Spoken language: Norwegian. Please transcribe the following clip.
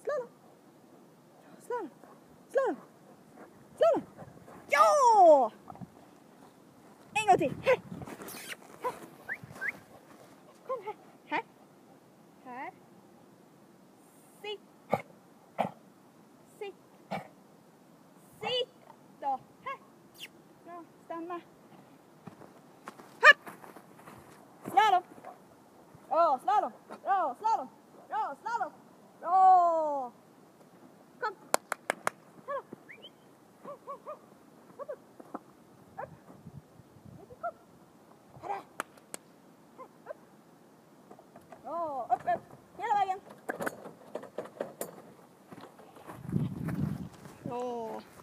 slalom. Slalom. Slalom. Slalom. Ja! En gang til. Her. Her. Kom her. Her. Her. Sitt. Sitt. Sitt da. Her. Bra, stemme. Hopp. Slalom. Bra, slalom. Bra, slalom. Bra, slalom. Bra. Kom. Her da. Her, her, her. Hopp, opp. Opp. Kom. Her da. Her, opp. Bra, opp, opp. Hele veien. Bra.